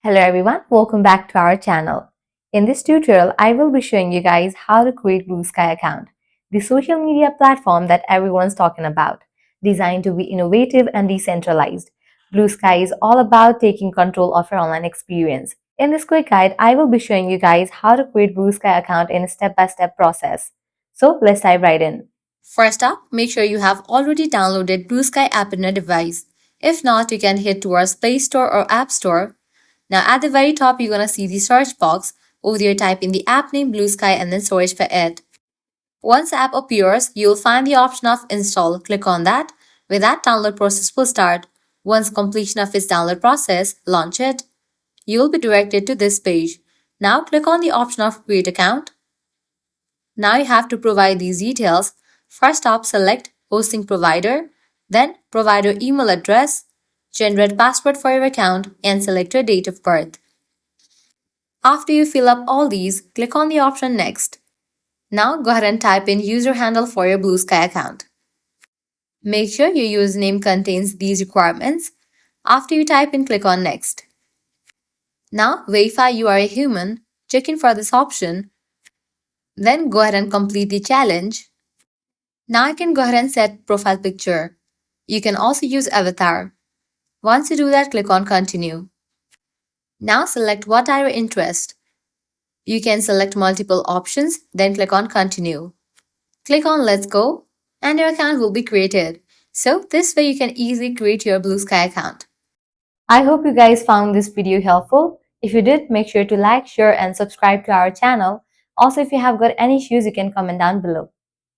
Hello everyone, welcome back to our channel. In this tutorial, I will be showing you guys how to create Blue Sky account, the social media platform that everyone's talking about, designed to be innovative and decentralized. Blue Sky is all about taking control of your online experience. In this quick guide, I will be showing you guys how to create Blue Sky account in a step-by-step process. So let's dive right in. First up, make sure you have already downloaded Blue Sky app in your device. If not, you can head towards Play Store or App Store. Now at the very top, you're gonna see the search box. Over there, type in the app name Blue Sky and then search for it. Once the app appears, you'll find the option of install. Click on that, where that download process will start. Once completion of its download process, launch it. You'll be directed to this page. Now click on the option of create account. Now you have to provide these details. First up, select hosting provider, then provider email address, generate password for your account, and select your date of birth. After you fill up all these, click on the option next. Now go ahead and type in user handle for your Blue Sky account. Make sure your username contains these requirements. After you type in, click on next. Now verify you are a human, check in for this option, then go ahead and complete the challenge. Now I can go ahead and set profile picture. You can also use avatar. Once you do that, click on continue. Now select what are your interests. You can select multiple options, then click on continue. Click on let's go and your account will be created. So this way you can easily create your Blue Sky account. I hope you guys found this video helpful. If you did, make sure to like, share and subscribe to our channel. Also, if you have got any issues, you can comment down below.